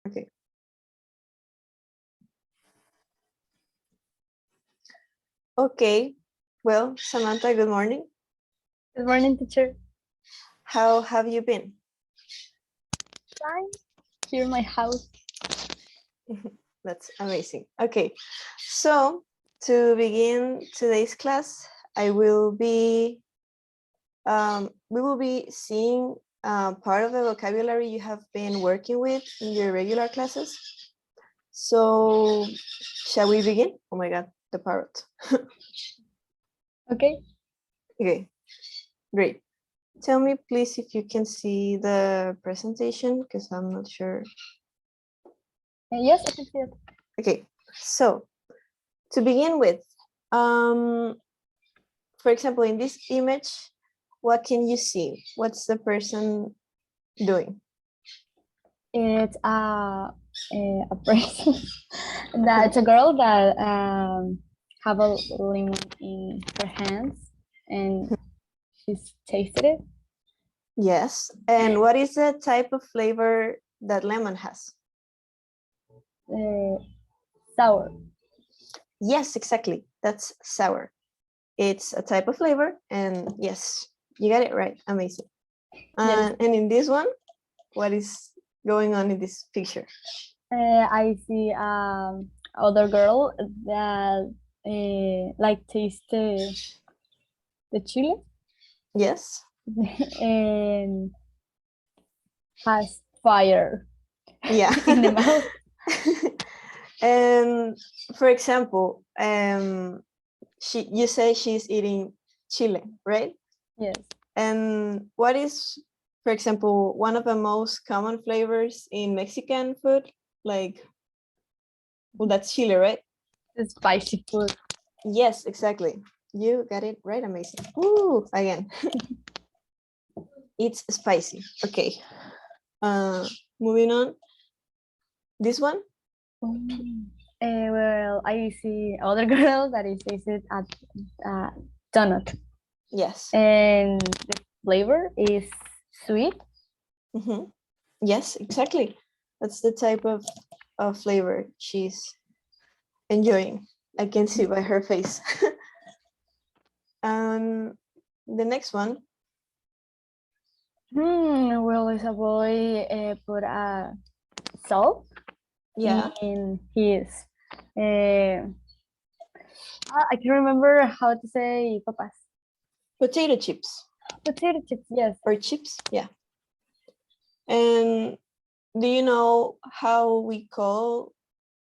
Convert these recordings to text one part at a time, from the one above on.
Okay. Okay. Well, Samantha, good morning. Good morning, teacher. How have you been? Fine. Here in my house. That's amazing. Okay. So to begin today's class, we will be seeing part of the vocabulary you have been working with in your regular classes. So shall we begin? Oh my God, the parrot. Okay. Okay, great. Tell me please if you can see the presentation because I'm not sure. Yes, I can see it. Okay, so to begin with, for example, in this image, what can you see? What's the person doing? It's a person. That's a girl that have a lemon in her hands, and she's tasted it. Yes, and what is the type of flavor that lemon has? Sour. Yes, exactly. That's sour. It's a type of flavor, and yes, you got it right. Amazing. Yes. And in this one, what is going on in this picture? I see other girl that like taste the chili Yes. and has fire Yeah. in the mouth. And for example, you say she's eating chile, right? Yes. And what is, for example, one of the most common flavors in Mexican food? Like, well, that's chile, right? The spicy food. Yes, exactly. You got it right. Amazing. Ooh, again. It's spicy. Okay. Moving on. This one? Well, I see other girl that is tasted at donut, Yes. and the flavor is sweet. Mm-hmm. Yes, exactly. That's the type of flavor she's enjoying. I can see by her face. The next one. Well, it's a boy put a salt Yeah. in his. I can remember how to say papas. Potato chips. Potato chips, yes. Or chips. Yeah. And do you know how we call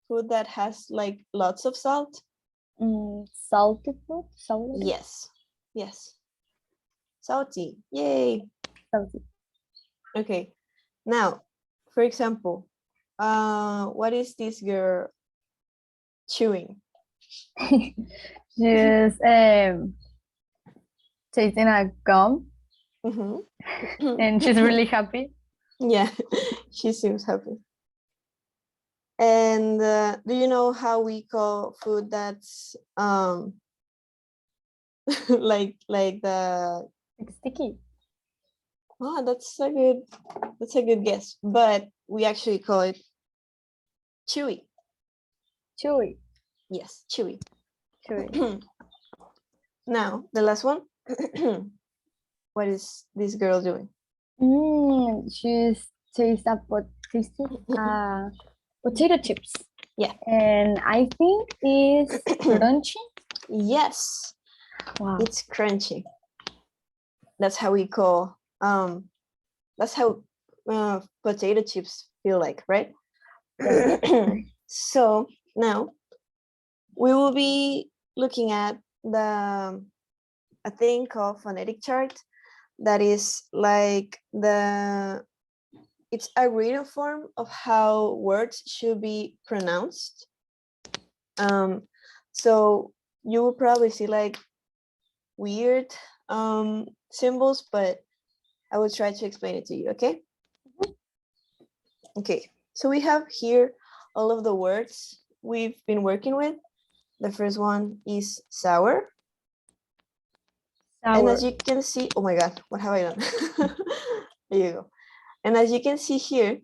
food that has like lots of salt? Salty food? Salty? Yes. Yes. Salty. Yay. Salty. Okay. Now, for example, what is this girl chewing? She's tasting a gum, and she's really happy. Yeah, she seems happy. And do you know how we call food that's like the Sticky. oh, that's a good guess, but we actually call it chewy. Chewy. Yes, chewy. Chewy. Now the last one. What is this girl doing? She's tasting potato chips. Yeah. And I think it's crunchy. Yes. Wow. It's crunchy. That's how we call that's how potato chips feel like, right? So now we will be looking at a thing called phonetic chart that is like it's a written form of how words should be pronounced. So you will probably see like weird symbols, but I will try to explain it to you, okay? Okay, so we have here all of the words we've been working with. The first one is sour. And as you can see, oh my God, what have I done? There you go. And as you can see here,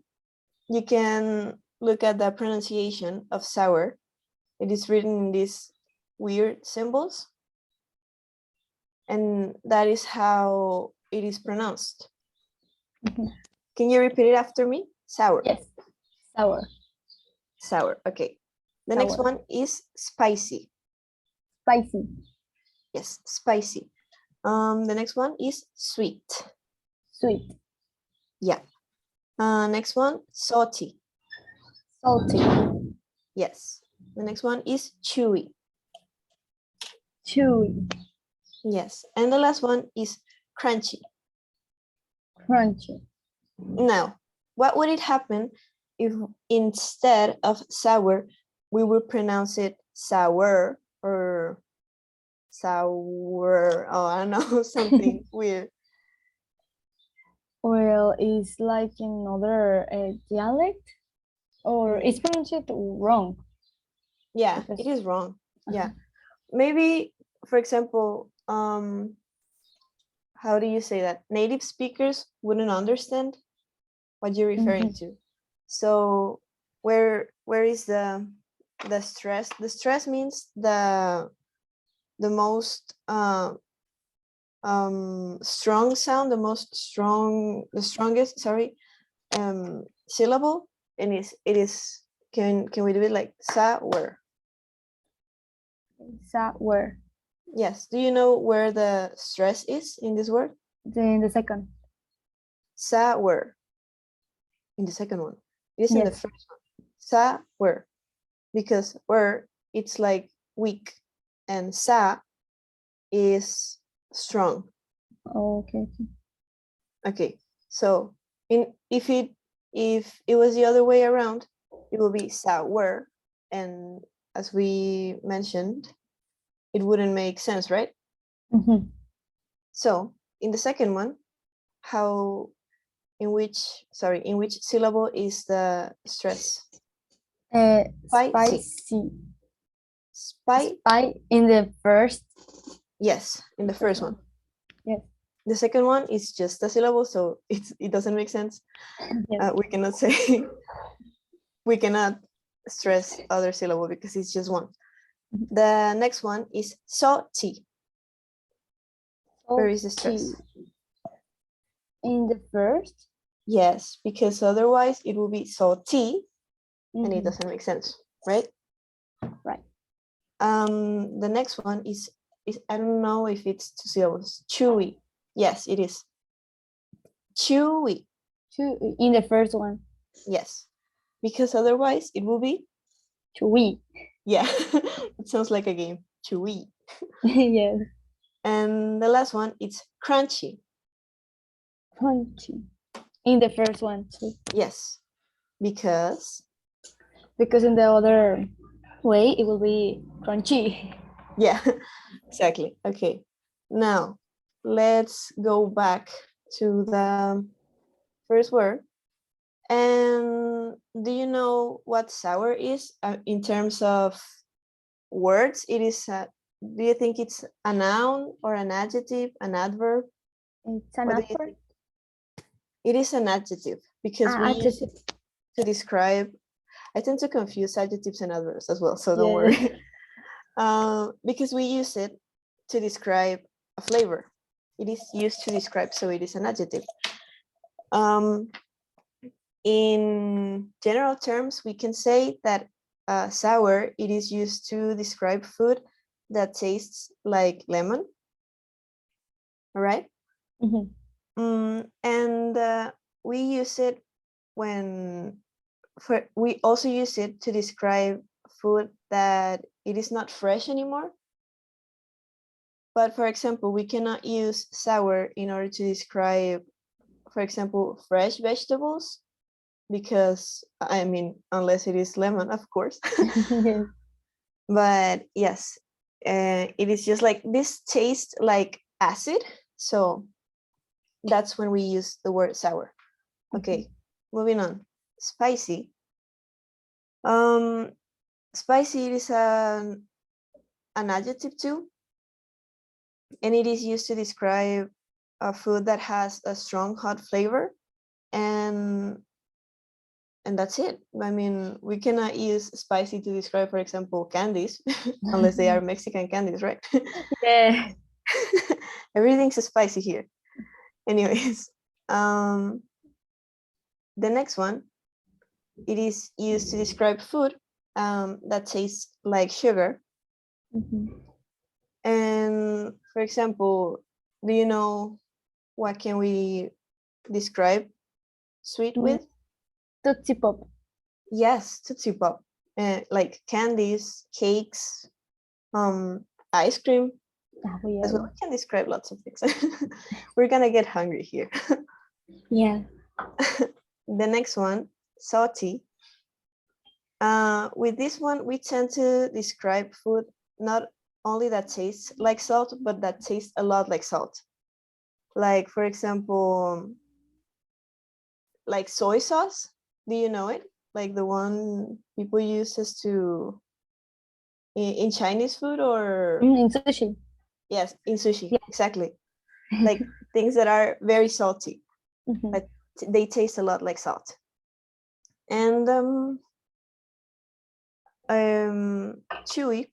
you can look at the pronunciation of sour, it is written in these weird symbols. And that is how it is pronounced. Mhm. Can you repeat it after me? Sour. Yes. Sour. Sour. Okay. The next Sour. one is spicy. Spicy. Yes, spicy. The next one is sweet. Sweet. Yeah. Next one, salty. Salty. Yes. The next one is chewy. Chewy. Yes. And the last one is crunchy. Crunchy. Now, what would it happen if instead of sour, we would pronounce it sour or sour? Oh, I don't know, something weird. Well, it's like another dialect, or it's pronounced wrong. Yeah, Because- it is wrong. Yeah. Maybe, for example, how do you say that? Native speakers wouldn't understand what you're referring to. So where is the stress? The stress means the most strong sound, the strongest, sorry, syllable, and it is can we do it like sour? Sour. Yes. Do you know where the stress is in this word? Then the second. Sour. In the second one. It is in the Yes. first one. Sour. Because where it's like weak and sa is strong. Okay. Okay. So if it was the other way around, it will be sour. And as we mentioned, it wouldn't make sense, right? Mhm. So in the second one, in which syllable is the stress? Spicy. Spicy. Spy. Spy in the first. Yes, in the first one. Yes. The second one is just a syllable, so it doesn't make sense. Yes. We cannot say we cannot stress other syllable because it's just one. The next one is salty. Where is the stress? Salty. In the first. Yes, because otherwise it will be salty, and it Mhm. doesn't make sense, right? Right. The next one is I don't know if it's two syllables. Chewy. Yes, it is. Chewy. In the first one. Yes, because otherwise it will be. Chewy. Yeah, it sounds like a game. Chewy. Yes. And the last one, it's crunchy. Crunchy. In the first one too. Yes, because Because in the other way it will be crunchy. yeah, exactly. Okay, now let's go back to the first word. And do you know what sour is in terms of words? It is. Do you think it's a noun or an adjective, an adverb? It's an What do you adverb. think? It is an adjective because we use Adjective. it to describe. I tend to confuse adjectives and adverbs as well, so don't Yeah. worry. Because we use it to describe a flavor. It is used to describe, so it is an adjective. In general terms, we can say that sour, it is used to describe food that tastes like lemon. All right. And we use it when we also use it to describe food that it is not fresh anymore. But for example, we cannot use sour in order to describe, for example, fresh vegetables, because I mean, unless it is lemon, of course. Yes. But yes, it is just like this tastes like acid. So that's when we use the word sour. Okay, moving on. Spicy. Spicy is an adjective too, and it is used to describe a food that has a strong hot flavor, and and that's it. I mean, we cannot use spicy to describe, for example, candies, unless they are Mexican candies, right? Yeah. Everything's spicy here. Anyways, the next one, it is used to describe food that tastes like sugar. Mhm. And for example, do you know what can we describe sweet with? Tootsie Pop. Yes, Tootsie Pop. Like candies, cakes, ice cream Oh, as well. yeah. We can describe lots of things. We're gonna get hungry here. Yeah. The next one, salty. With this one, we tend to describe food not only that tastes like salt, but that tastes a lot like salt. Like, for example, like soy sauce. Do you know it? Like the one people use as to in Chinese food, or In sushi. yes, in sushi, Yeah. exactly. Like things that are very salty, Mhm. but they taste a lot like salt. And chewy,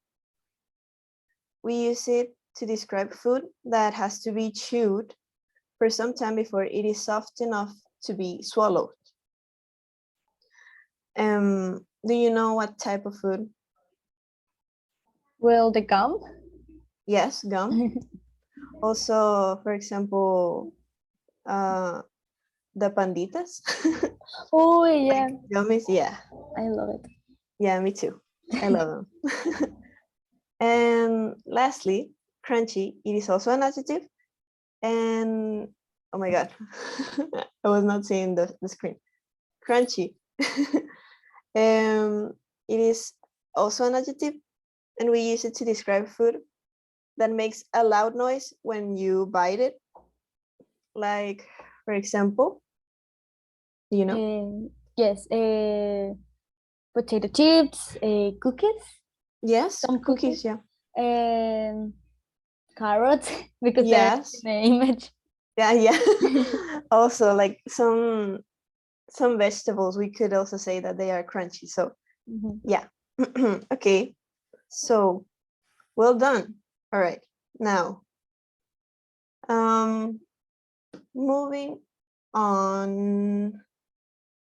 we use it to describe food that has to be chewed for some time before it is soft enough to be swallowed. Do you know what type of food? Well, the gum. Yes, gum. Also, for example, the panditas, Oh, yeah. like gummies. Yeah, I love it. yeah, me too. I love them. And lastly, crunchy. It is also an adjective. And oh my god, I was not seeing the screen. Crunchy. It is also an adjective, and we use it to describe food that makes a loud noise when you bite it. Like, for example, you know, Yes. Potato chips. Cookies. yes, Some cookies, cookies. yeah, Carrots because they're yes, in the image. yeah, yeah. Also, like some vegetables, we could also say that they are crunchy. So, Mhm. yeah. Okay, so well done. All right, now, moving on.